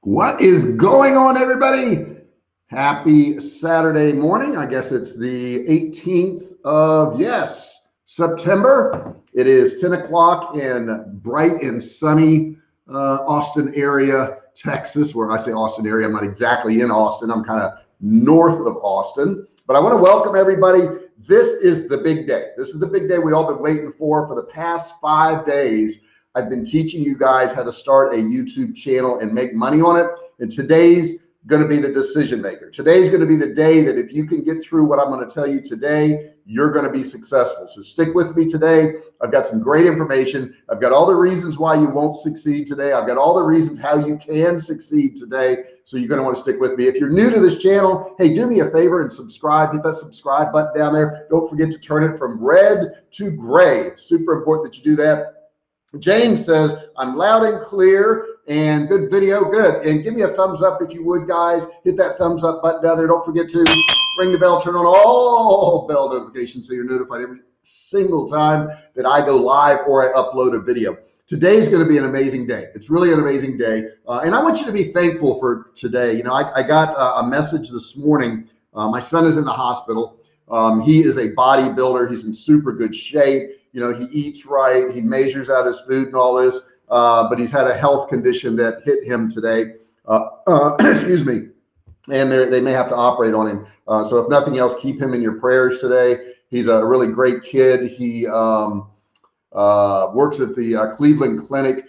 What is going on, everybody? Happy Saturday morning. I guess it's the 18th of, September. It is 10 o'clock in bright and sunny Austin area, Texas. Where I say Austin area, I'm not exactly in Austin. I'm kind of north of Austin. But I want to welcome everybody. This is the big day. This is the big day we all been waiting for the past 5 days. I've been teaching you guys how to start a YouTube channel and make money on it. And today's going to be the decision maker. Today's going to be the day that if you can get through what I'm going to tell you today, you're going to be successful. So stick with me today. I've got some great information. I've got all the reasons why you won't succeed today. I've got all the reasons how you can succeed today. So you're going to want to stick with me. If you're new to this channel, hey, do me a favor and subscribe. Hit that subscribe button down there. Don't forget to turn it from red to gray. Super important that you do that. James says, I'm loud and clear and good video. Good. And give me a thumbs up if you would, guys. Hit that thumbs up button down there. Don't forget to ring the bell, turn on all bell notifications so you're notified every single time that I go live or I upload a video. Today's going to be an amazing day. It's really an amazing day. And I want you to be thankful for today. You know, I got a message this morning. My son is in the hospital. He is a bodybuilder. He's in super good shape. You know, he eats right, he measures out his food and all this, but he's had a health condition that hit him today. Excuse me. And they may have to operate on him. So if nothing else, keep him in your prayers today. He's a really great kid. He works at the Cleveland Clinic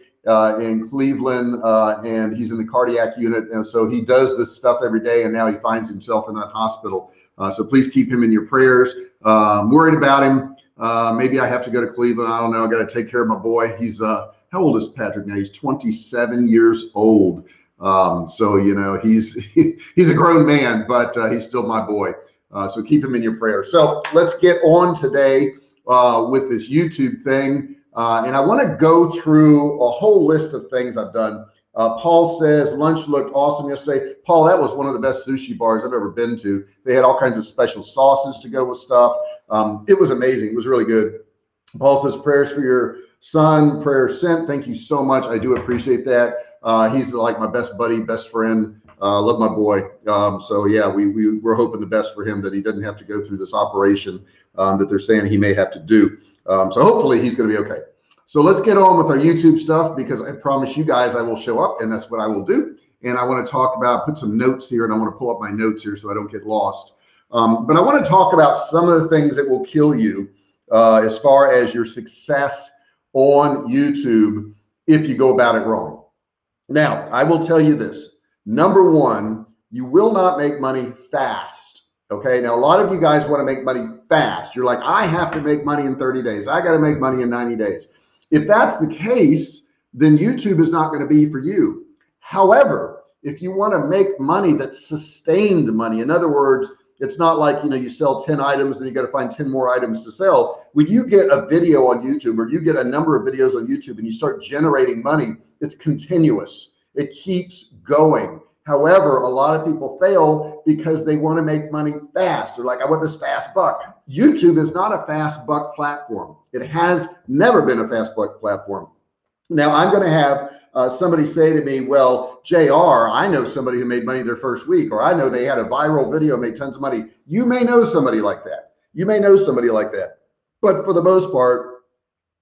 in Cleveland, and he's in the cardiac unit. And so he does this stuff every day, and now he finds himself in that hospital. So please keep him in your prayers. I'm worried about him. Maybe I have to go to Cleveland. I don't know. I got to take care of my boy. He's how old is Patrick now? He's 27 years old. So you know, he's a grown man, but he's still my boy. So keep him in your prayers. So let's get on today with this YouTube thing. And I want to go through a whole list of things I've done. Paul says lunch looked awesome yesterday. Paul, that was one of the best sushi bars I've ever been to. They had all kinds of special sauces to go with stuff. It was amazing. It was really good. Paul says prayers for your son. Prayers sent. Thank you so much. I do appreciate that. He's like my best buddy, best friend. Love my boy. So yeah, we're hoping the best for him, that he doesn't have to go through this operation that they're saying he may have to do. So hopefully he's going to be okay. So let's get on with our YouTube stuff, because I promise you guys I will show up, and that's what I will do. And I want to talk about, put some notes here, and I want to pull up my notes here so I don't get lost. But I want to talk about some of the things that will kill you as far as your success on YouTube if you go about it wrong. Now, I will tell you this. Number one, you will not make money fast. Okay. Now, a lot of you guys want to make money fast. You're like, I have to make money in 30 days. I got to make money in 90 days. If that's the case, then YouTube is not going to be for you. However, if you want to make money that's sustained money, in other words, it's not like, you know, you sell 10 items and you got to find 10 more items to sell. When you get a video on YouTube, or you get a number of videos on YouTube and you start generating money, it's continuous. It keeps going. However, a lot of people fail because they want to make money fast. They're like, I want this fast buck. YouTube is not a fast buck platform. It has never been a fast buck platform. Now, I'm going to have somebody say to me, well, JR, I know somebody who made money their first week, or I know they had a viral video, made tons of money. You may know somebody like that. You may know somebody like that. But for the most part,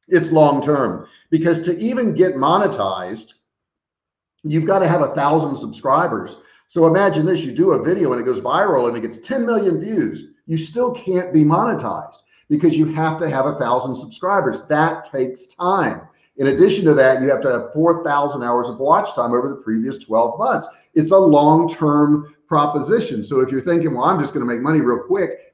it's long term, because to even get monetized, you've got to have 1,000 subscribers. So imagine this, you do a video and it goes viral and it gets 10 million views. You still can't be monetized because you have to have 1,000 subscribers. That takes time. In addition to that, you have to have 4,000 hours of watch time over the previous 12 months. It's a long-term proposition. So if you're thinking, well, I'm just going to make money real quick,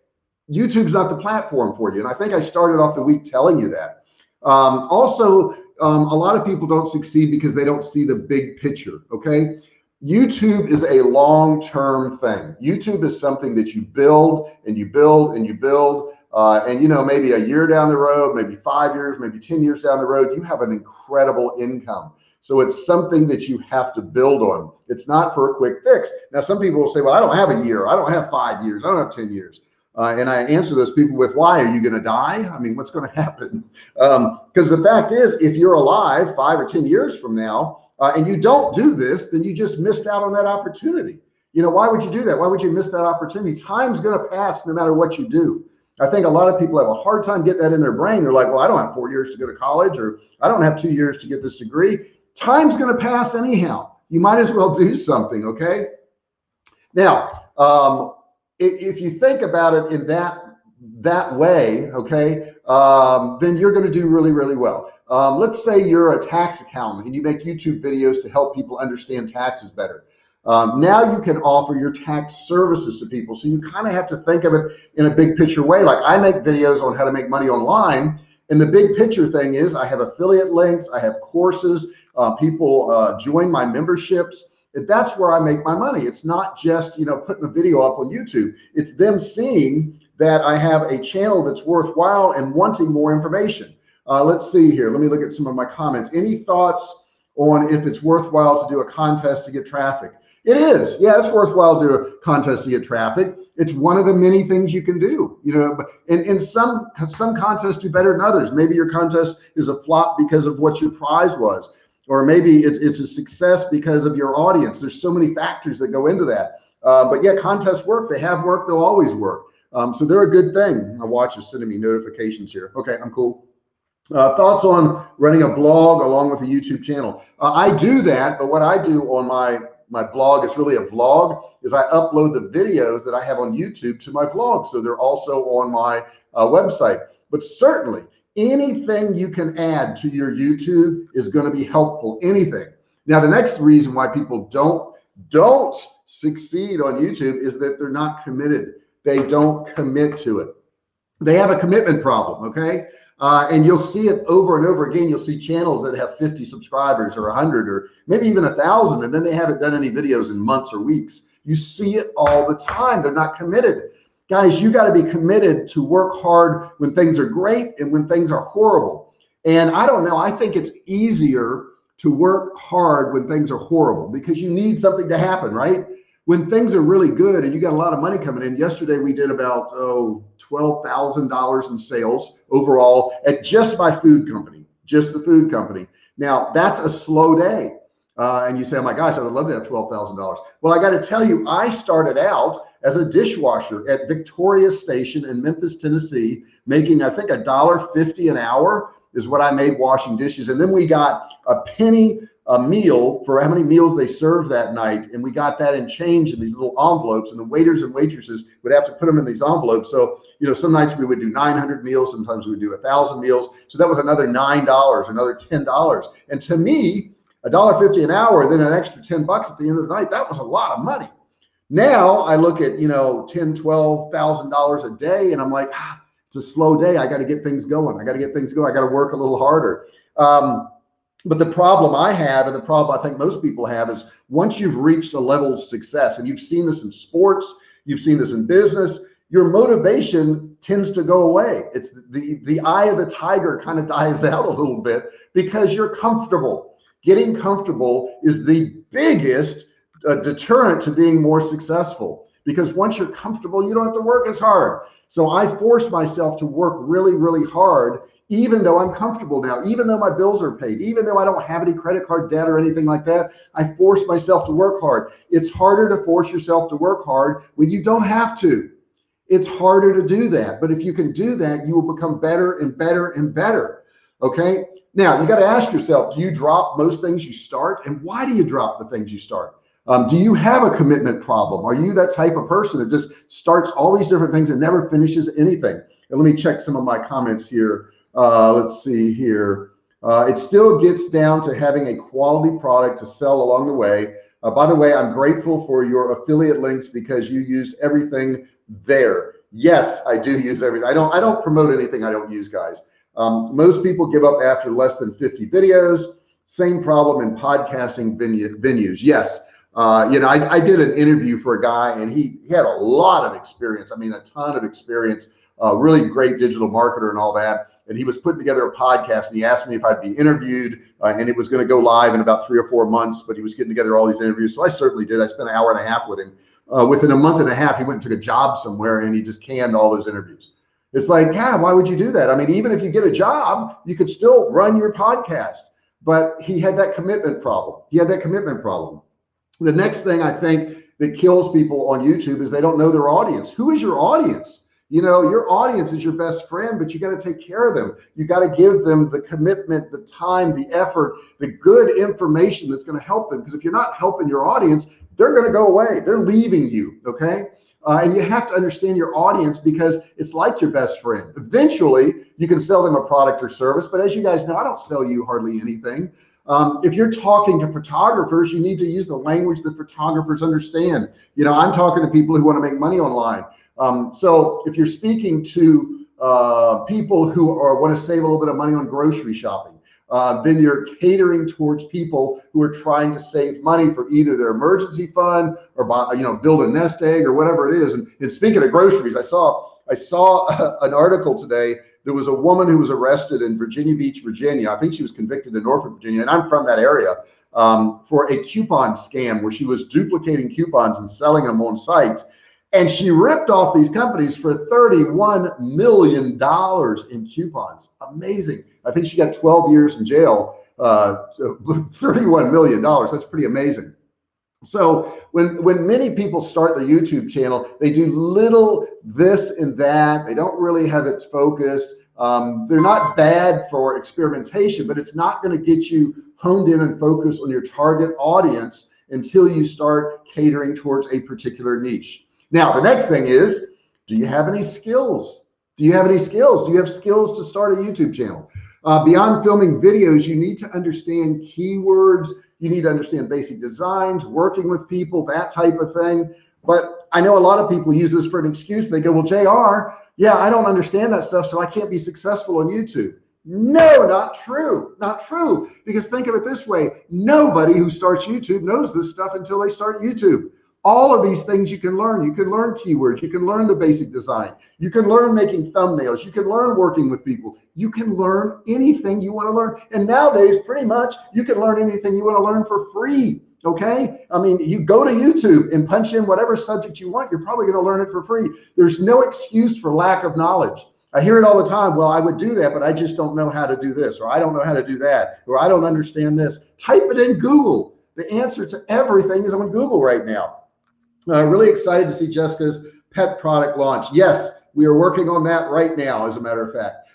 YouTube's not the platform for you. And I think I started off the week telling you that. A lot of people don't succeed because they don't see the big picture. Okay. YouTube is a long-term thing. YouTube is something that you build and you build and you build. And, you know, maybe a year down the road, maybe 5 years, maybe 10 years down the road, you have an incredible income. So it's something that you have to build on. It's not for a quick fix. Now, some people will say, well, I don't have a year. I don't have 5 years. I don't have 10 years. And I answer those people with, why? Are you going to die? I mean, what's going to happen? Because the fact is, if you're alive 5 or 10 years from now, and you don't do this, then you just missed out on that opportunity. You know, why would you do that? Why would you miss that opportunity? Time's going to pass no matter what you do. I think a lot of people have a hard time getting that in their brain. They're like, well, I don't have 4 years to go to college, or I don't have 2 years to get this degree. Time's going to pass anyhow. You might as well do something, okay? Now, if you think about it in that way, okay, then you're going to do really, really well. Let's say you're a tax accountant and you make YouTube videos to help people understand taxes better. Now you can offer your tax services to people. So you kind of have to think of it in a big picture way. Like I make videos on how to make money online. And the big picture thing is I have affiliate links, I have courses, people join my memberships. And that's where I make my money. It's not just, you know, putting a video up on YouTube. It's them seeing that I have a channel that's worthwhile and wanting more information. Let's see here. Let me look at some of my comments. Any thoughts on if it's worthwhile to do a contest to get traffic? It is. Yeah, it's worthwhile to do a contest to get traffic. It's one of the many things you can do, you know, and some contests do better than others. Maybe your contest is a flop because of what your prize was, or maybe it's a success because of your audience. There's so many factors that go into that. But yeah, contests work. They have worked. They'll always work. So they're a good thing. My watch is sending me notifications here. Okay, I'm cool. Thoughts on running a blog along with a YouTube channel? I do that, but what I do on my blog, it's really a vlog, is I upload the videos that I have on YouTube to my vlog. So they're also on my website. But certainly anything you can add to your YouTube is going to be helpful. Anything. Now, the next reason why people don't succeed on YouTube is that they're not committed. They don't commit to it. They have a commitment problem. Okay. And you'll see it over and over again. You'll see channels that have 50 subscribers or 100 or maybe even 1,000, and then they haven't done any videos in months or weeks. You see it all the time. They're not committed. Guys, you got to be committed to work hard when things are great and when things are horrible. And I don't know, I think it's easier to work hard when things are horrible because you need something to happen, right? When things are really good and you got a lot of money coming in. Yesterday we did about $12,000 in sales overall at just my food company, just the food company. Now that's a slow day. And you say, oh my gosh, I would love to have $12,000. Well, I got to tell you, I started out as a dishwasher at Victoria Station in Memphis, Tennessee, making, I think, $1.50 an hour is what I made washing dishes. And then we got a penny a meal for how many meals they served that night. And we got that in change in these little envelopes, and the waiters and waitresses would have to put them in these envelopes. So, you know, some nights we would do 900 meals. Sometimes we would do 1,000 meals. So that was another $9, another $10. And to me, $1.50 an hour, then an extra $10 at the end of the night, that was a lot of money. Now I look at, you know, $10,000, $12,000 a day, and I'm like, it's a slow day. I got to get things going. I got to get things going. I got to work a little harder. But the problem I have, and the problem I think most people have, is once you've reached a level of success, and you've seen this in sports, you've seen this in business, your motivation tends to go away. It's the eye of the tiger kind of dies out a little bit because you're comfortable. Getting comfortable is the biggest deterrent to being more successful, because once you're comfortable, you don't have to work as hard. So I force myself to work really, really hard, even though I'm comfortable now, even though my bills are paid, even though I don't have any credit card debt or anything like that. I force myself to work hard. It's harder to force yourself to work hard when you don't have to. It's harder to do that. But if you can do that, you will become better and better and better. Okay. Now you got to ask yourself, do you drop most things you start? And why do you drop the things you start? Do you have a commitment problem? Are you that type of person that just starts all these different things and never finishes anything? And let me check some of my comments here. Let's see here. It still gets down to having a quality product to sell along the way. By the way, I'm grateful for your affiliate links because you used everything there. Yes, I do use everything. I don't promote anything I don't use, guys. Most people give up after less than 50 videos. Same problem in podcasting venues. Yes. You know, I did an interview for a guy, and he had a lot of experience. I mean, a ton of experience, really great digital marketer and all that. And he was putting together a podcast, and he asked me if I'd be interviewed, and it was going to go live in about 3 or 4 months, but he was getting together all these interviews. So I certainly did. I spent an hour and a half with him. Within a month and a half, he went and took a job somewhere, and he just canned all those interviews. It's like, yeah, why would you do that? I mean, even if you get a job, you could still run your podcast. but he had that commitment problem. The next thing I think that kills people on YouTube is they don't know their audience. Who is your audience? You know, your audience is your best friend, but you got to take care of them. You got to give them the commitment, the time, the effort, the good information that's going to help them. Because if you're not helping your audience, they're going to go away. They're leaving you. Okay. And you have to understand your audience, because it's like your best friend. Eventually you can sell them a product or service, but as you guys know, I don't sell you hardly anything. If you're talking to photographers, you need to use the language that photographers understand. You know, I'm talking to people who want to make money online. So if you're speaking to people who want to save a little bit of money on grocery shopping, then you're catering towards people who are trying to save money for either their emergency fund or buy, you know, build a nest egg or whatever it is. And speaking of groceries, I saw an article today. There was a woman who was arrested in Virginia Beach, Virginia. I think she was convicted in Norfolk, Virginia, and I'm from that area, for a coupon scam where she was duplicating coupons and selling them on sites. And she ripped off these companies for $31 million in coupons. Amazing. I think she got 12 years in jail. So $31 million. That's pretty amazing. So when many people start their YouTube channel, they do little this and that. They don't really have it focused. They're not bad for experimentation, but it's not going to get you honed in and focused on your target audience until you start catering towards a particular niche. Now, the next thing is, do you have any skills? Do you have any skills? Do you have skills to start a YouTube channel? Beyond filming videos, you need to understand keywords. You need to understand basic designs, working with people, that type of thing. But I know a lot of people use this for an excuse. They go, well, JR, yeah, I don't understand that stuff, so I can't be successful on YouTube. No, not true. Not true. Because think of it this way. Nobody who starts YouTube knows this stuff until they start YouTube. All of these things you can learn. You can learn keywords. You can learn the basic design. You can learn making thumbnails. You can learn working with people. You can learn anything you want to learn. And nowadays, pretty much, you can learn anything you want to learn for free. Okay. I mean, you go to YouTube and punch in whatever subject you want. You're probably going to learn it for free. There's no excuse for lack of knowledge. I hear it all the time. Well, I would do that, but I just don't know how to do this, or I don't know how to do that, or I don't understand this. Type it in Google. The answer to everything is on Google right now. Really excited to see Jessica's pet product launch. Yes, we are working on that right now, as a matter of fact.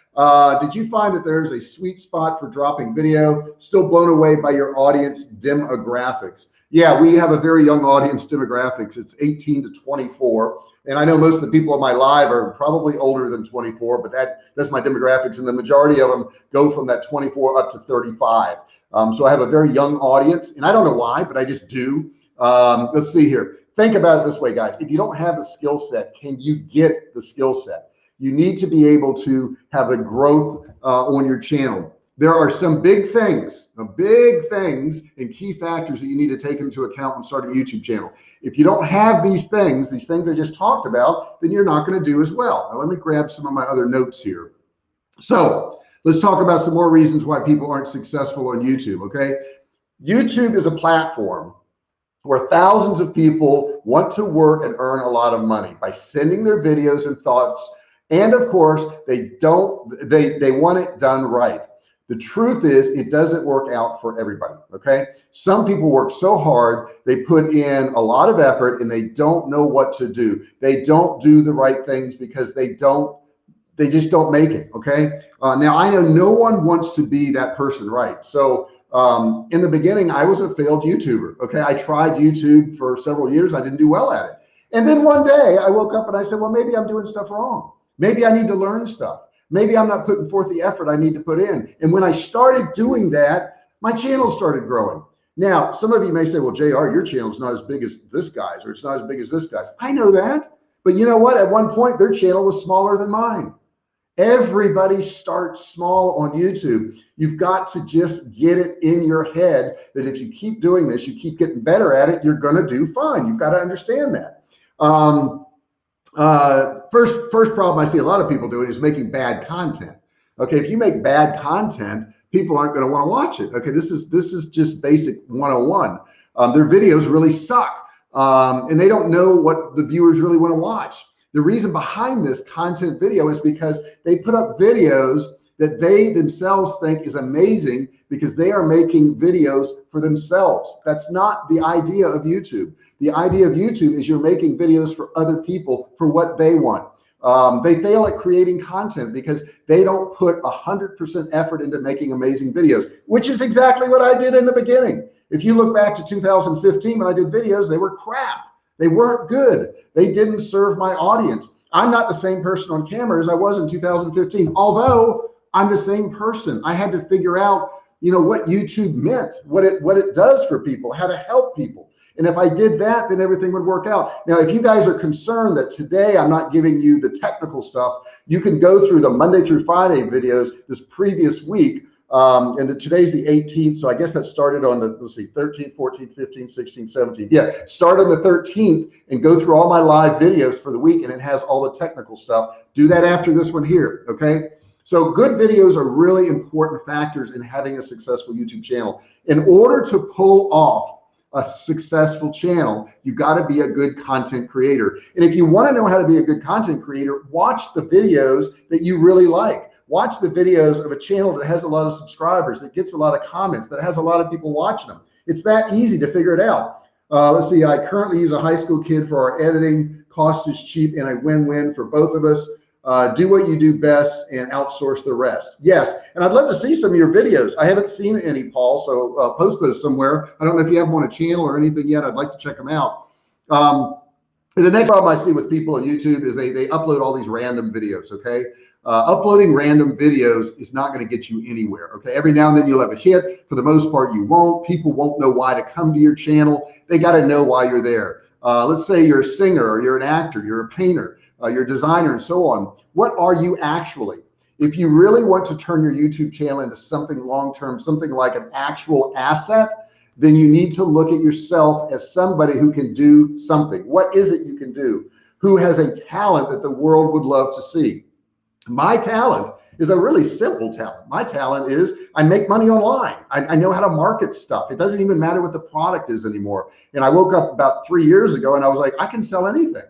Did you find that there's a sweet spot for dropping video? Still blown away by your audience demographics. Yeah, we have a very young audience demographics. It's 18 to 24. And I know most of the people on my live are probably older than 24, but that's my demographics. And the majority of them go from that 24 up to 35. So I have a very young audience, and I don't know why, but I just do. Let's see here. Think about it this way, guys. If you don't have a skill set, can you get the skill set? You need to be able to have a growth on your channel. There are some big things and key factors that you need to take into account when starting a YouTube channel. If you don't have these things I just talked about, then you're not going to do as well. Now, let me grab some of my other notes here. So let's talk about some more reasons why people aren't successful on YouTube. Okay. YouTube is a platform where thousands of people want to work and earn a lot of money by sending their videos and thoughts. And of course, they want it done right. The truth is, it doesn't work out for everybody. Okay. Some people work so hard, they put in a lot of effort and they don't know what to do. They don't do the right things because they just don't make it. Okay. Now I know no one wants to be that person, right? So in the beginning, I was a failed YouTuber. Okay. I tried YouTube for several years. I didn't do well at it. And then one day I woke up and I said, well, maybe I'm doing stuff wrong. Maybe I need to learn stuff. Maybe I'm not putting forth the effort I need to put in. And when I started doing that, my channel started growing. Now, some of you may say, well, JR, your channel's not as big as this guy's, or it's not as big as this guy's. I know that. But you know what? At one point, their channel was smaller than mine. Everybody starts small on YouTube. You've got to just get it in your head that if you keep doing this, you keep getting better at it, you're going to do fine. You've got to understand that. First problem I see a lot of people doing is making bad content. Okay. If you make bad content, people aren't going to want to watch it. Okay. This is just basic 101. Their videos really suck. And they don't know what the viewers really want to watch. The reason behind this content video is because they put up videos that they themselves think is amazing because they are making videos for themselves. That's not the idea of YouTube. The idea of YouTube is you're making videos for other people for what they want. They fail at creating content because they don't put 100% effort into making amazing videos, which is exactly what I did in the beginning. If you look back to 2015 when I did videos, they were crap. They weren't good. They didn't serve my audience. I'm not the same person on camera as I was in 2015, although I'm the same person. I had to figure out, what YouTube meant, what it does for people, how to help people. And if I did that, then everything would work out. Now, if you guys are concerned that today I'm not giving you the technical stuff, you can go through the Monday through Friday videos this previous week. And today's the 18th. So I guess that started on the, let's see, 13th, 14th, 15th, 16th, 17th. Yeah, start on the 13th and go through all my live videos for the week. And it has all the technical stuff. Do that after this one here. Okay. So good videos are really important factors in having a successful YouTube channel. In order to pull off a successful channel, you got to be a good content creator. And if you want to know how to be a good content creator, watch the videos that you really like. Watch the videos of a channel that has a lot of subscribers, that gets a lot of comments, that has a lot of people watching them. It's that easy to figure it out. Let's see, I currently use a high school kid for our editing. Cost is cheap and a win-win for both of us. Do what you do best and outsource the rest. Yes, and I'd love to see some of your videos. I haven't seen any, Paul, so post those somewhere. I don't know if you have them on a channel or anything yet. I'd like to check them out. The next problem I see with people on YouTube is they upload all these random videos, okay? Uploading random videos is not going to get you anywhere, okay? Every now and then you'll have a hit. For the most part, you won't. People won't know why to come to your channel. They got to know why you're there. Let's say you're a singer, or you're an actor, you're a painter, you're a designer, and so on. What are you actually? If you really want to turn your YouTube channel into something long-term, something like an actual asset, then you need to look at yourself as somebody who can do something. What is it you can do? Who has a talent that the world would love to see? My talent is a really simple talent. My talent is I make money online. I know how to market stuff. It doesn't even matter what the product is anymore. And I woke up about 3 years ago and I was like, I can sell anything.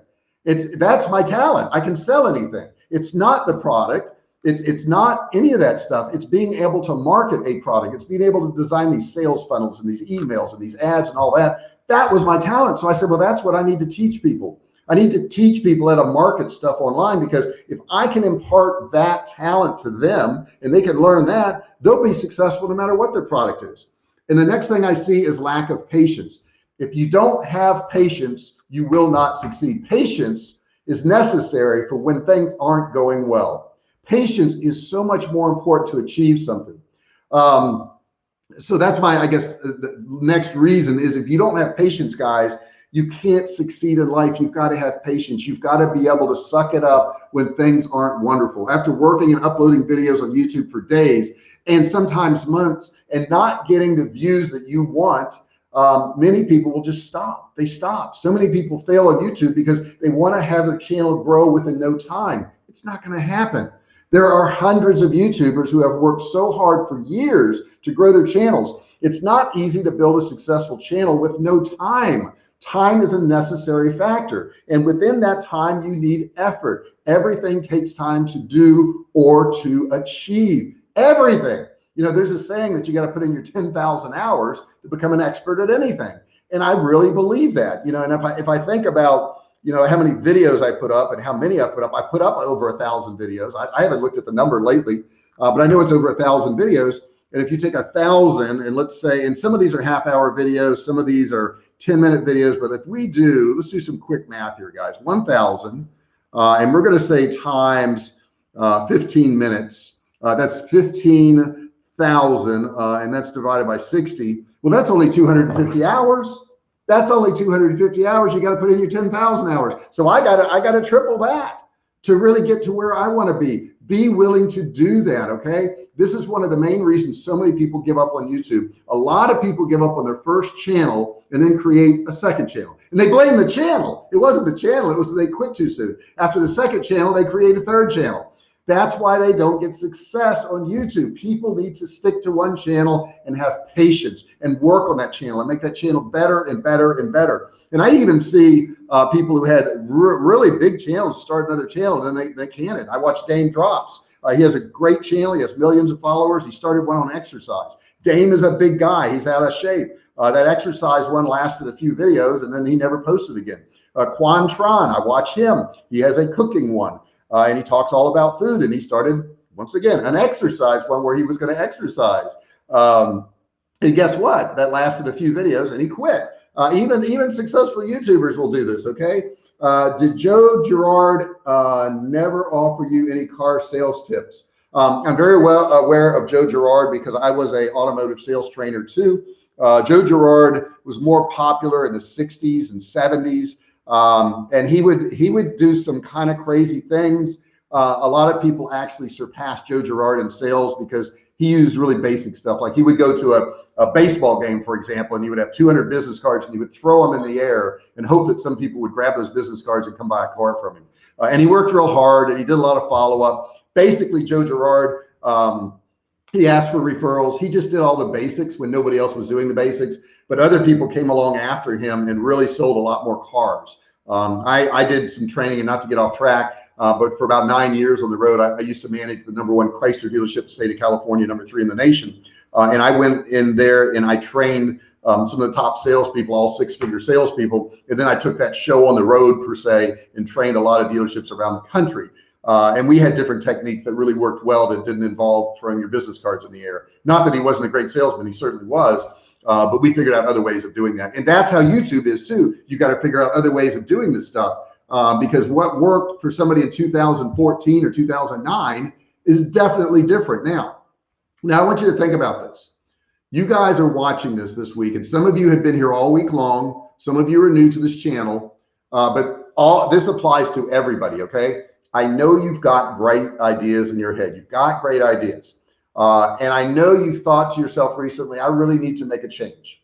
That's my talent. I can sell anything. It's not the product. It's not any of that stuff. It's being able to market a product. It's being able to design these sales funnels and these emails and these ads and all that. That was my talent. So I said, well, that's what I need to teach people. I need to teach people how to market stuff online, because if I can impart that talent to them and they can learn that, they'll be successful no matter what their product is. And the next thing I see is lack of patience. If you don't have patience, you will not succeed. Patience is necessary for when things aren't going well. Patience is so much more important to achieve something. So that's my, I guess, the next reason is if you don't have patience, guys, you can't succeed in life. You've got to have patience. You've got to be able to suck it up when things aren't wonderful. After working and uploading videos on YouTube for days and sometimes months and not getting the views that you want, many people will just stop. They stop. So many people fail on YouTube because they want to have their channel grow within no time. It's not going to happen. There are hundreds of YouTubers who have worked so hard for years to grow their channels. It's not easy to build a successful channel with no time. Time is a necessary factor. And within that time, you need effort. Everything takes time to do or to achieve. Everything. You know, there's a saying that you got to put in your 10,000 hours to become an expert at anything. And I really believe that, you know, and if I think about, you know, how many videos I put up and how many I put up over 1,000 videos. I haven't looked at the number lately, but I know it's over 1,000 videos. And if you take 1,000 and let's say, and some of these are half-hour videos, some of these are 10-minute videos, but if we do, let's do some quick math here, guys. 1,000, and we're going to say times 15 minutes. That's 15,000, and that's divided by 60. Well, that's only 250 hours. That's only 250 hours. You got to put in your 10,000 hours. So I got to triple that to really get to where I want to be. Be willing to do that. Okay. This is one of the main reasons so many people give up on YouTube. A lot of people give up on their first channel and then create a second channel. And they blame the channel. It wasn't the channel. It was they quit too soon. After the second channel, they create a third channel. That's why they don't get success on YouTube. People need to stick to one channel and have patience and work on that channel and make that channel better and better and better. And I even see people who had really big channels start another channel and then they can't. I watch Dame Drops. He has a great channel. He has millions of followers. He started one on exercise. Dame is a big guy. He's out of shape. That exercise one lasted a few videos and then he never posted again. Quan Tron, I watch him. He has a cooking one and he talks all about food, and he started, once again, an exercise one where he was going to exercise. And guess what? That lasted a few videos and he quit. Even successful YouTubers will do this, okay? Did Joe Girard never offer you any car sales tips? I'm very well aware of Joe Girard because I was a automotive sales trainer too. Joe Girard was more popular in the 60s and 70s. And he would do some kind of crazy things. A lot of people actually surpassed Joe Girard in sales because he used really basic stuff. Like he would go to a baseball game, for example, and he would have 200 business cards and he would throw them in the air and hope that some people would grab those business cards and come buy a car from him. And he worked real hard and he did a lot of follow-up. Basically, Joe Girard, he asked for referrals. He just did all the basics when nobody else was doing the basics, but other people came along after him and really sold a lot more cars. I did some training, and not to get off track, but for about 9 years on the road, I used to manage the #1 Chrysler dealership in the state of California, #3 in the nation. And I went in there and I trained some of the top salespeople, all six-figure salespeople. And then I took that show on the road, per se, and trained a lot of dealerships around the country. And we had different techniques that really worked well that didn't involve throwing your business cards in the air. Not that he wasn't a great salesman, he certainly was, but we figured out other ways of doing that. And that's how YouTube is too. You got to figure out other ways of doing this stuff, because what worked for somebody in 2014 or 2009 is definitely different now. Now I want you to think about this. You guys are watching this week, and some of you have been here all week long. Some of you are new to this channel, but all this applies to everybody, okay? I know you've got great ideas in your head. You've got great ideas. And I know you've thought to yourself recently, I really need to make a change.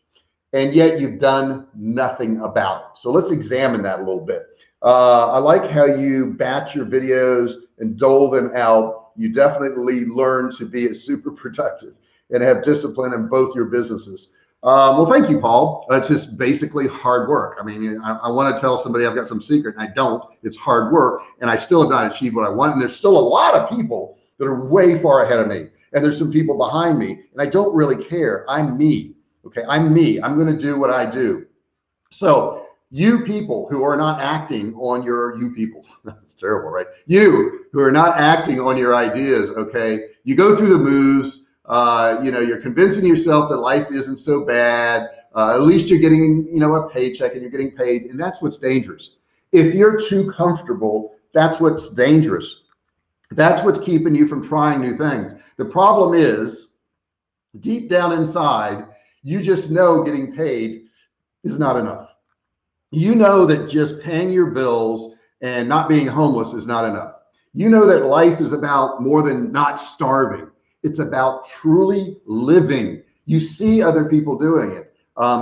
And yet you've done nothing about it. So let's examine that a little bit. I like how you batch your videos and dole them out. You definitely learn to be super productive and have discipline in both your businesses. Well, thank you, Paul. It's just basically hard work. I mean, I want to tell somebody I've got some secret, and I don't. It's hard work, and I still have not achieved what I want. And there's still a lot of people that are way far ahead of me, and there's some people behind me, and I don't really care. I'm me. Okay, I'm me. I'm going to do what I do. So you people who are not acting on you people, that's terrible, right? You who are not acting on your ideas, okay, you go through the moves. You know, you're convincing yourself that life isn't so bad. At least you're getting, you know, a paycheck and you're getting paid. And that's what's dangerous. If you're too comfortable, that's what's dangerous. That's what's keeping you from trying new things. The problem is, deep down inside, you just know getting paid is not enough. You know that just paying your bills and not being homeless is not enough. You know that life is about more than not starving. It's about truly living. You see other people doing it.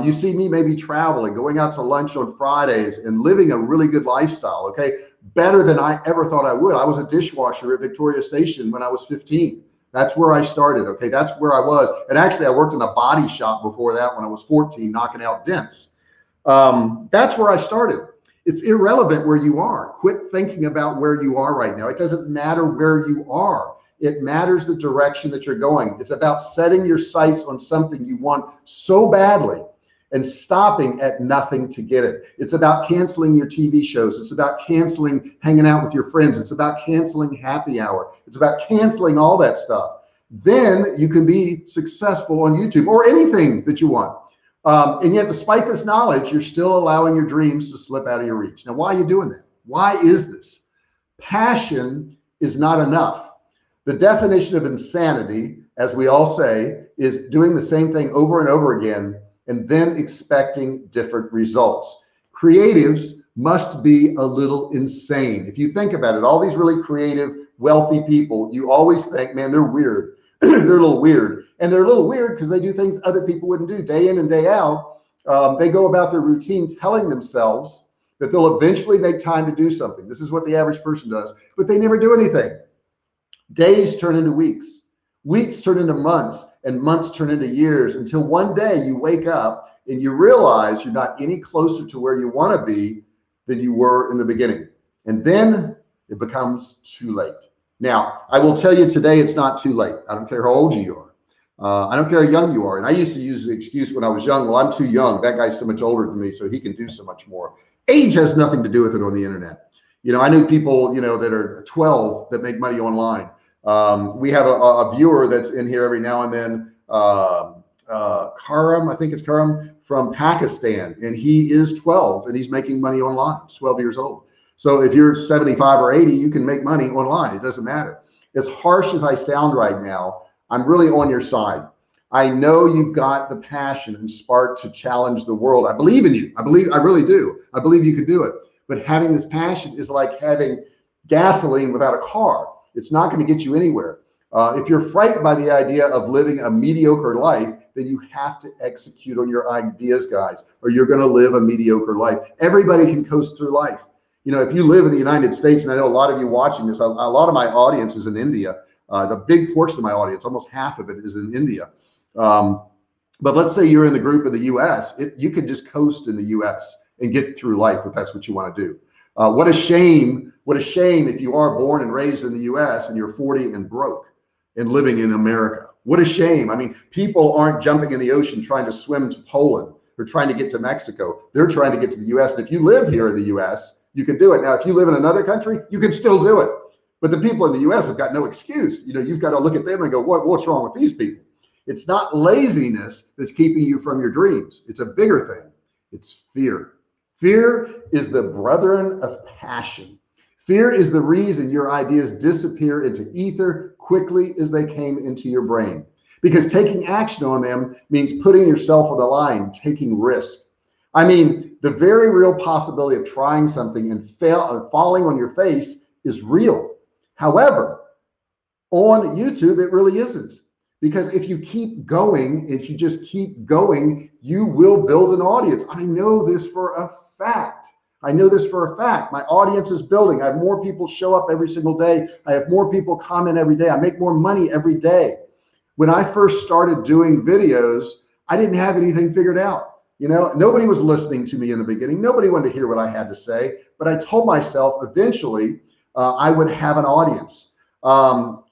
You see me maybe traveling, going out to lunch on Fridays and living a really good lifestyle, okay? Better than I ever thought I would. I was a dishwasher at Victoria Station when I was 15. That's where I started, okay? That's where I was. And actually, I worked in a body shop before that when I was 14, knocking out dents. That's where I started. It's irrelevant where you are. Quit thinking about where you are right now. It doesn't matter where you are. It matters the direction that you're going. It's about setting your sights on something you want so badly and stopping at nothing to get it. It's about canceling your TV shows. It's about canceling hanging out with your friends. It's about canceling happy hour. It's about canceling all that stuff. Then you can be successful on YouTube or anything that you want. And yet, despite this knowledge, you're still allowing your dreams to slip out of your reach. Now, why are you doing that? Why is this? Passion is not enough. The definition of insanity, as we all say, is doing the same thing over and over again and then expecting different results. Creatives must be a little insane. If you think about it, all these really creative, wealthy people, you always think, man, they're weird. They're a little weird. And they're a little weird because they do things other people wouldn't do day in and day out. They go about their routine telling themselves that they'll eventually make time to do something. This is what the average person does, but they never do anything. Days turn into weeks, weeks turn into months, and months turn into years until one day you wake up and you realize you're not any closer to where you want to be than you were in the beginning. And then it becomes too late. Now, I will tell you today, it's not too late. I don't care how old you are. I don't care how young you are. And I used to use the excuse when I was young, well, I'm too young. That guy's so much older than me, so he can do so much more. Age has nothing to do with it on the internet. You know, I knew people, you know, that are 12 that make money online. We have a viewer that's in here every now and then, Karam, I think it's Karam from Pakistan, and he is 12 and he's making money online. He's 12 years old. So if you're 75 or 80, you can make money online. It doesn't matter. As harsh as I sound right now, I'm really on your side. I know you've got the passion and spark to challenge the world. I believe in you. I really do. I believe you can do it. But having this passion is like having gasoline without a car. It's not going to get you anywhere. If you're frightened by the idea of living a mediocre life, then you have to execute on your ideas, guys, or you're going to live a mediocre life. Everybody can coast through life. You know, if you live in the United States, and I know a lot of you watching this, a lot of my audience is in India. The big portion of my audience, almost half of it, is in India. But let's say you're in the group of the US, you could just coast in the US and get through life if that's what you want to do. What a shame if you are born and raised in the US and you're 40 and broke and living in America. What a shame. I mean, people aren't jumping in the ocean trying to swim to Poland or trying to get to Mexico. They're trying to get to the US. And if you live here in the US, you can do it. Now, if you live in another country, you can still do it. But the people in the US have got no excuse. You know, you've got to look at them and go, what's wrong with these people? It's not laziness that's keeping you from your dreams. It's a bigger thing. It's fear. Fear is the brethren of passion. Fear is the reason your ideas disappear into ether quickly as they came into your brain. Because taking action on them means putting yourself on the line, taking risk. I mean, the very real possibility of trying something and falling on your face is real. However, on YouTube, it really isn't. Because if you keep going, if you just keep going, you will build an audience. I know this for a fact. I know this for a fact. My audience is building. I have more people show up every single day. I have more people comment every day. I make more money every day. When I first started doing videos, I didn't have anything figured out. You know, nobody was listening to me in the beginning. Nobody wanted to hear what I had to say, but I told myself eventually I would have an audience.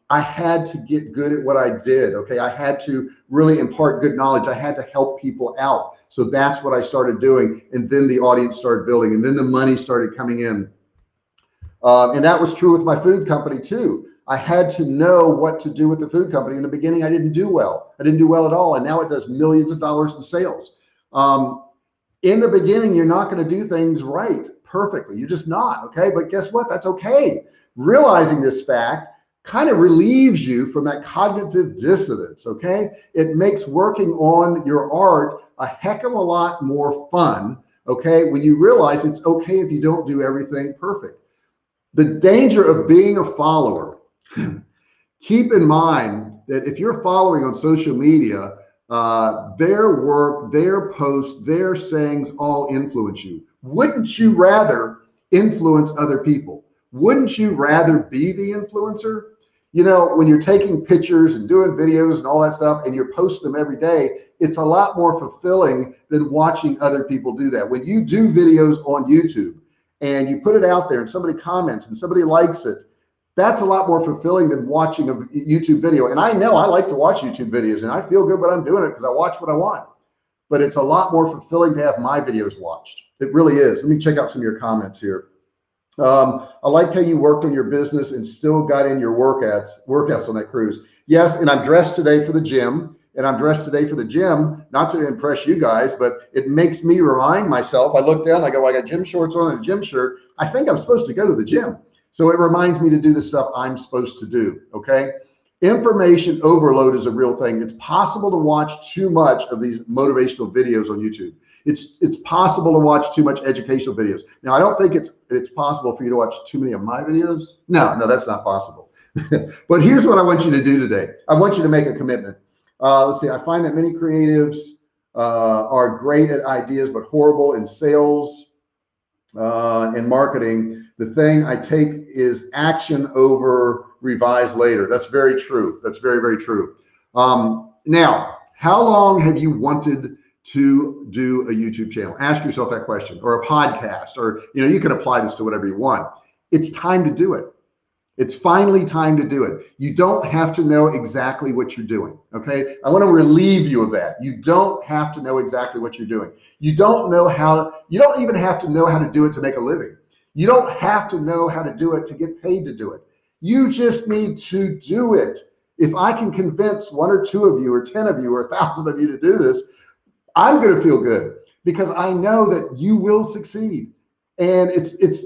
I had to get good at what I did. Okay. I had to really impart good knowledge. I had to help people out. So that's what I started doing. And then the audience started building, and then the money started coming in. And that was true with my food company too. I had to know what to do with the food company. In the beginning, I didn't do well. I didn't do well at all. And now it does millions of dollars in sales. In the beginning, you're not going to do things right perfectly. You're just not. Okay. But guess what? That's okay. Realizing this fact kind of relieves you from that cognitive dissonance. Okay. It makes working on your art a heck of a lot more fun. Okay. When you realize it's okay if you don't do everything perfect. The danger of being a follower, keep in mind that if you're following on social media, their work, their posts, their sayings all influence you. Wouldn't you rather influence other people? Wouldn't you rather be the influencer? You know, when you're taking pictures and doing videos and all that stuff and you're posting them every day, it's a lot more fulfilling than watching other people do that. When you do videos on YouTube and you put it out there and somebody comments and somebody likes it, that's a lot more fulfilling than watching a YouTube video. And I know I like to watch YouTube videos and I feel good when I'm doing it because I watch what I want. But it's a lot more fulfilling to have my videos watched. It really is. Let me check out some of your comments here. I liked how you worked on your business and still got in your workouts on that cruise. Yes, and I'm dressed today for the gym. And I'm dressed today for the gym, not to impress you guys, but it makes me remind myself. I look down, I go, I got gym shorts on and a gym shirt. I think I'm supposed to go to the gym. So it reminds me to do the stuff I'm supposed to do. Okay. Information overload is a real thing. It's possible to watch too much of these motivational videos on YouTube. It's possible to watch too much educational videos. Now, I don't think it's possible for you to watch too many of my videos. No, that's not possible. But here's what I want you to do today. I want you to make a commitment. Let's see. I find that many creatives are great at ideas, but horrible in sales and marketing. The thing I take is action over revise later. That's very true. That's very, very true. Now, how long have you wanted to do a YouTube channel? Ask yourself that question, or a podcast, or, you know, you can apply this to whatever you want. It's time to do it. It's finally time to do it. You don't have to know exactly what you're doing. Okay. I want to relieve you of that. You don't have to know exactly what you're doing. You don't know you don't even have to know how to do it to make a living. You don't have to know how to do it to get paid to do it. You just need to do it. If I can convince one or two of you or 10 of you or 1,000 of you to do this, I'm going to feel good because I know that you will succeed. And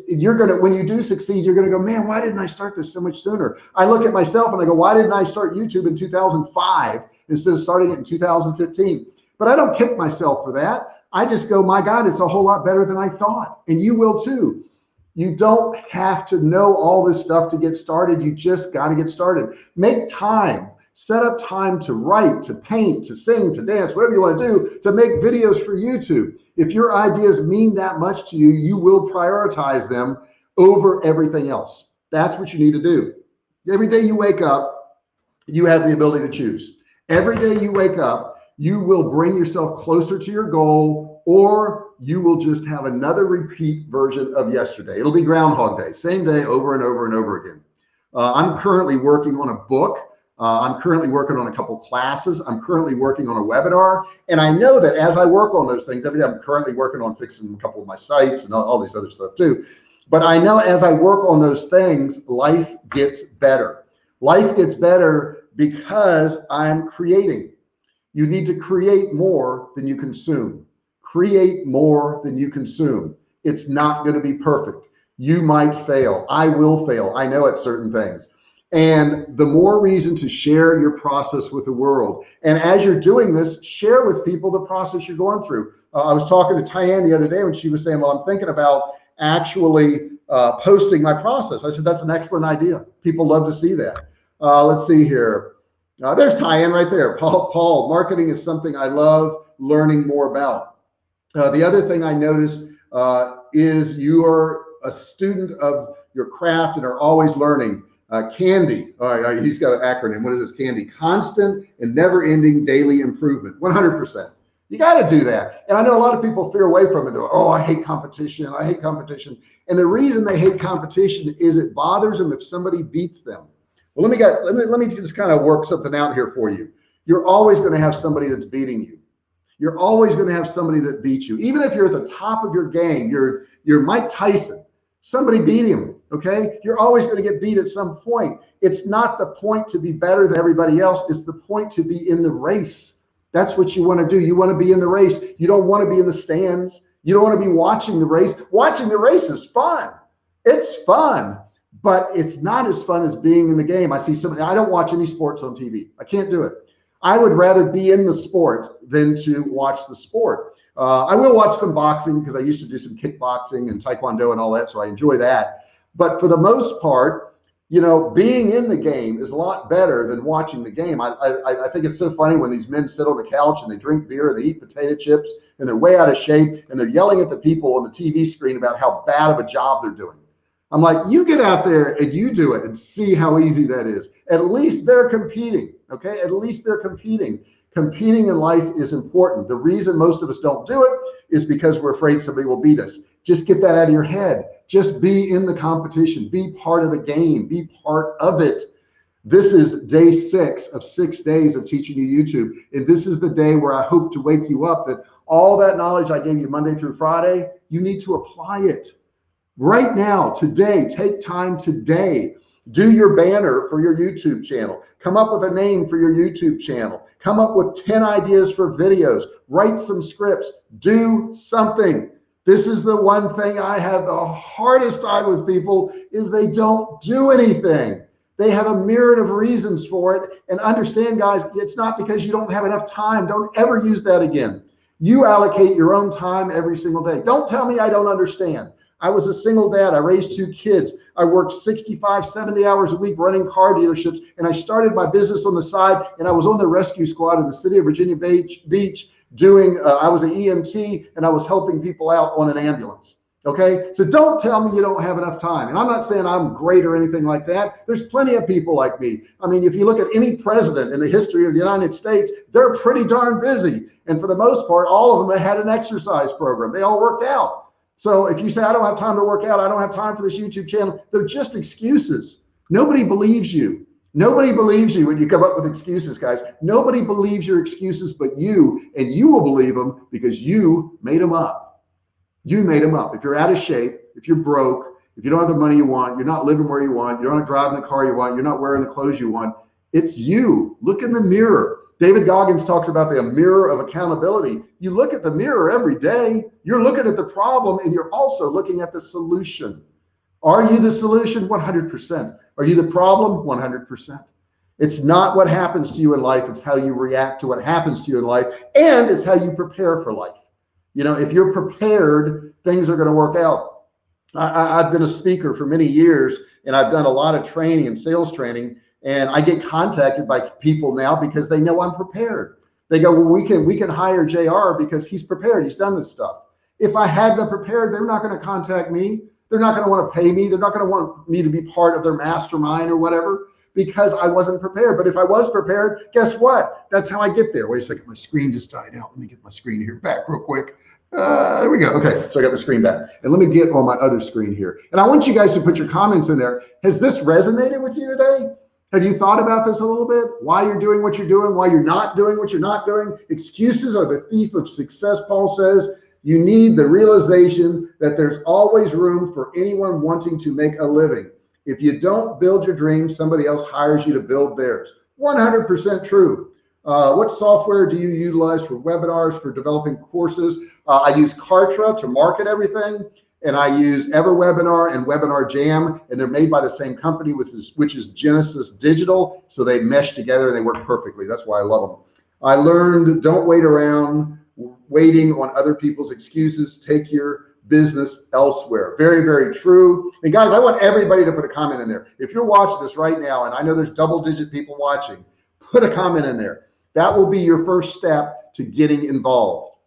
you're going to, when you do succeed, you're going to go, man, why didn't I start this so much sooner? I look at myself and I go, why didn't I start YouTube in 2005 instead of starting it in 2015? But I don't kick myself for that. I just go, my God, it's a whole lot better than I thought. And you will too. You don't have to know all this stuff to get started. You just got to get started. Make time. Set up time to write, to paint, to sing, to dance, whatever you want to do, to make videos for YouTube. If your ideas mean that much to you, you will prioritize them over everything else. That's what you need to do. Every day you wake up, you have the ability to choose. Every day you wake up, you will bring yourself closer to your goal, or you will just have another repeat version of yesterday. It'll be Groundhog Day, same day over and over and over again. I'm currently working on a book. I'm currently working on a couple classes. I'm currently working on a webinar. And I know that as I work on those things, every day I'm currently working on fixing a couple of my sites and all these other stuff too. But I know as I work on those things, life gets better. Life gets better because I'm creating. You need to create more than you consume. Create more than you consume. It's not going to be perfect. You might fail. I will fail. I know at certain things. And the more reason to share your process with the world. And as you're doing this, share with people the process you're going through. I was talking to Tyann the other day when she was saying, well, I'm thinking about actually posting my process. I said, that's an excellent idea. People love to see that. Let's see here. There's Tyann right there. Paul, marketing is something I love learning more about. The other thing I noticed is you are a student of your craft and are always learning. Candy, he's got an acronym. What is this? Candy, constant and never-ending daily improvement. 100%. You got to do that. And I know a lot of people veer away from it. They're like, oh, I hate competition. I hate competition. And the reason they hate competition is it bothers them if somebody beats them. Well, let me just kind of work something out here for you. You're always going to have somebody that's beating you. You're always going to have somebody that beats you. Even if you're at the top of your game, you're Mike Tyson. Somebody beat him, okay? You're always going to get beat at some point. It's not the point to be better than everybody else. It's the point to be in the race. That's what you want to do. You want to be in the race. You don't want to be in the stands. You don't want to be watching the race. Watching the race is fun. It's fun, but it's not as fun as being in the game. I see somebody, I don't watch any sports on TV. I can't do it. I would rather be in the sport than to watch the sport. I will watch some boxing because I used to do some kickboxing and taekwondo and all that, so I enjoy that. But for the most part, you know, being in the game is a lot better than watching the game. I think it's so funny when these men sit on the couch and they drink beer and they eat potato chips and they're way out of shape and they're yelling at the people on the TV screen about how bad of a job they're doing. I'm like, you get out there and you do it and see how easy that is. At least they're competing, okay? At least they're competing. Competing in life is important. The reason most of us don't do it is because we're afraid somebody will beat us. Just get that out of your head. Just be in the competition. Be part of the game. Be part of it. This is day 6 of 6 days of teaching you YouTube. And this is the day where I hope to wake you up that all that knowledge I gave you Monday through Friday, you need to apply it. Right now, today, take time today. Do your banner for your YouTube channel. Come up with a name for your YouTube channel. Come up with 10 ideas for videos. Write some scripts. Do something. This is the one thing I have the hardest time with people is they don't do anything. They have a myriad of reasons for it. And understand, guys, it's not because you don't have enough time. Don't ever use that again. You allocate your own time every single day. Don't tell me I don't understand. I was a single dad. I raised 2 kids. I worked 65, 70 hours a week running car dealerships. And I started my business on the side. And I was on the rescue squad in the city of Virginia Beach doing, I was an EMT and I was helping people out on an ambulance. Okay. So don't tell me you don't have enough time. And I'm not saying I'm great or anything like that. There's plenty of people like me. I mean, if you look at any president in the history of the United States, they're pretty darn busy. And for the most part, all of them had an exercise program. They all worked out. So if you say, I don't have time to work out, I don't have time for this YouTube channel, they're just excuses. Nobody believes you. Nobody believes you when you come up with excuses, guys. Nobody believes your excuses but you, and you will believe them because you made them up. You made them up. If you're out of shape, if you're broke, if you don't have the money you want, you're not living where you want, you're not driving the car you want, you're not wearing the clothes you want, it's you. Look in the mirror. David Goggins talks about the mirror of accountability. You look at the mirror every day. You're looking at the problem and you're also looking at the solution. Are you the solution? 100%. Are you the problem? 100%. It's not what happens to you in life. It's how you react to what happens to you in life, and it's how you prepare for life. You know, if you're prepared, things are going to work out. I've been a speaker for many years, and I've done a lot of training and sales training, and I get contacted by people now because they know I'm prepared. They go, well, we can hire JR because he's prepared. He's done this stuff. If I hadn't been prepared, they're not going to contact me. They're not going to want to pay me. They're not going to want me to be part of their mastermind or whatever because I wasn't prepared. But if I was prepared, guess what? That's how I get there. Wait a second. My screen just died out. Let me get my screen here back real quick. There we go. Okay. So I got my screen back. And let me get on my other screen here. And I want you guys to put your comments in there. Has this resonated with you today? Have you thought about this a little bit? Why you're doing what you're doing? Why you're not doing what you're not doing? Excuses are the thief of success, Paul says. You need the realization that there's always room for anyone wanting to make a living. If you don't build your dreams, somebody else hires you to build theirs. 100% true. What software do you utilize for webinars, for developing courses? I use Kartra to market everything, and I use EverWebinar and Webinar Jam, and they're made by the same company, which is Genesis Digital, so they mesh together and they work perfectly. That's why I love them. I learned, don't wait around waiting on other people's excuses. Take your business elsewhere. Very, very true. And guys, I want everybody to put a comment in there. If you're watching this right now, and I know there's double-digit people watching, put a comment in there. That will be your first step to getting involved.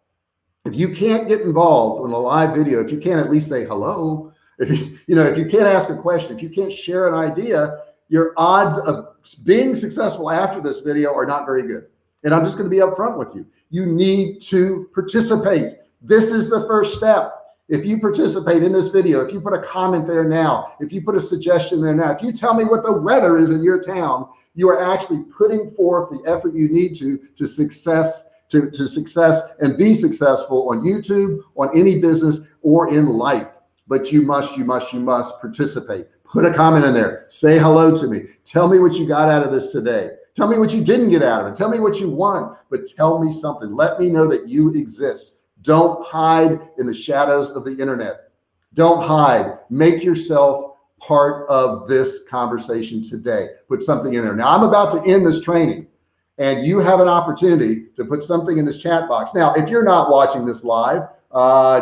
If you can't get involved on a live video, if you can't at least say hello, if you can't ask a question, if you can't share an idea, your odds of being successful after this video are not very good. And I'm just going to be upfront with you. You need to participate. This is the first step. If you participate in this video, if you put a comment there now, if you put a suggestion there now, if you tell me what the weather is in your town, you are actually putting forth the effort you need to success and be successful on YouTube, on any business, or in life. But you must participate. Put a comment in there. Say hello to me. Tell me what you got out of this today. Tell me what you didn't get out of it. Tell me what you want, but tell me something. Let me know that you exist. Don't hide in the shadows of the internet. Don't hide. Make yourself part of this conversation today. Put something in there. Now, I'm about to end this training, and you have an opportunity to put something in this chat box. Now, if you're not watching this live,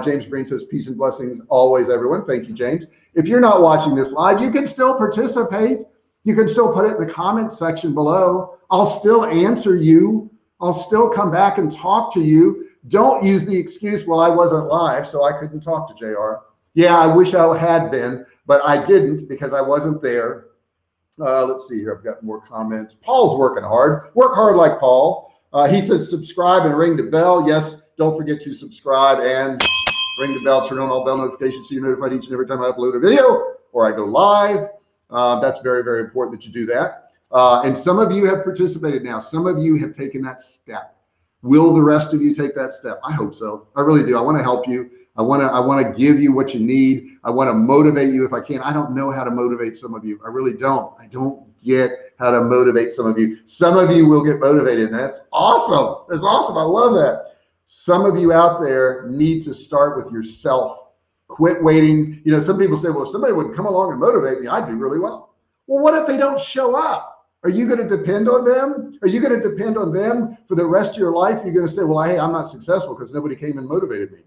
James Green says, peace and blessings always, everyone. Thank you, James. If you're not watching this live, you can still participate. You can still put it in the comment section below. I'll still answer you. I'll still come back and talk to you. Don't use the excuse, well, I wasn't live, so I couldn't talk to JR. Yeah, I wish I had been, but I didn't because I wasn't there. Let's see here. I've got more comments. Paul's working hard. Work hard like Paul. He says subscribe and ring the bell. Yes, don't forget to subscribe and ring the bell. Turn on all bell notifications so you're notified each and every time I upload a video or I go live. That's very, very important that you do that. And some of you have participated now. Some of you have taken that step. Will the rest of you take that step? I hope so. I really do. I want to help you. I want to give you what you need. I want to motivate you if I can. I don't know how to motivate some of you. I really don't. I don't get how to motivate some of you. Some of you will get motivated, and that's awesome. That's awesome. I love that. Some of you out there need to start with yourself. Quit waiting. You know, some people say, well, if somebody would come along and motivate me, I'd do really well. Well, what if they don't show up? Are you going to depend on them? Are you going to depend on them for the rest of your life? You're going to say, well, hey, I'm not successful because nobody came and motivated me.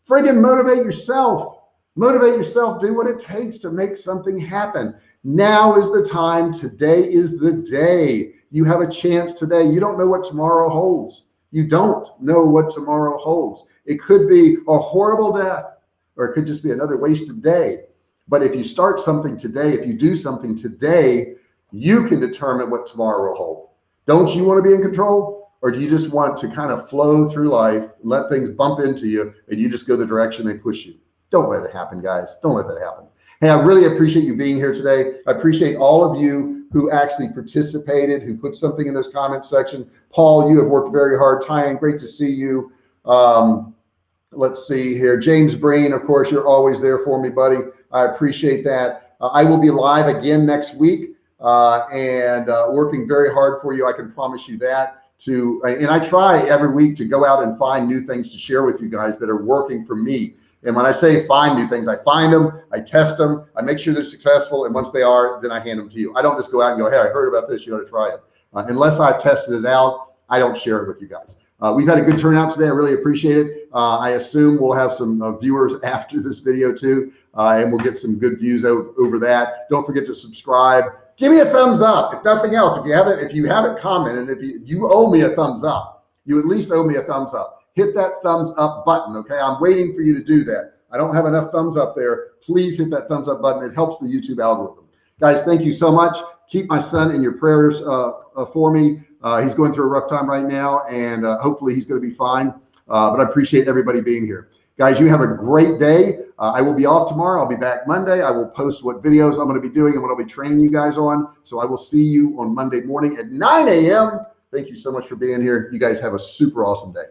Friggin' motivate yourself. Motivate yourself. Do what it takes to make something happen. Now is the time. Today is the day. You have a chance today. You don't know what tomorrow holds. You don't know what tomorrow holds. It could be a horrible death, or it could just be another wasted day. But if you start something today, if you do something today, you can determine what tomorrow will hold. Don't you want to be in control? Or do you just want to kind of flow through life, let things bump into you, and you just go the direction they push you? Don't let it happen, guys. Don't let that happen. Hey, I really appreciate you being here today. I appreciate all of you who actually participated, who put something in those comments section. Paul, you have worked very hard. Tyan, great to see you. Let's see here. James Breen, of course, you're always there for me, buddy. I appreciate that. I will be live again next week and working very hard for you. I can promise you that. And I try every week to go out and find new things to share with you guys that are working for me. And when I say find new things, I find them, I test them, I make sure they're successful. And once they are, then I hand them to you. I don't just go out and go, hey, I heard about this, you ought to try it. Unless I've tested it out, I don't share it with you guys. We've had a good turnout today. I really appreciate it. I assume we'll have some viewers after this video too, and we'll get some good views over that. Don't forget to subscribe. Give me a thumbs up. If nothing else, if you haven't commented, if you owe me a thumbs up, you at least owe me a thumbs up. Hit that thumbs up button. Okay, I'm waiting for you to do that. I don't have enough thumbs up there. Please hit that thumbs up button. It helps the YouTube algorithm. Guys, thank you so much. Keep my son in your prayers for me. He's going through a rough time right now, and hopefully he's going to be fine. But I appreciate everybody being here. Guys, you have a great day. I will be off tomorrow. I'll be back Monday. I will post what videos I'm going to be doing and what I'll be training you guys on. So I will see you on Monday morning at 9 a.m. Thank you so much for being here. You guys have a super awesome day.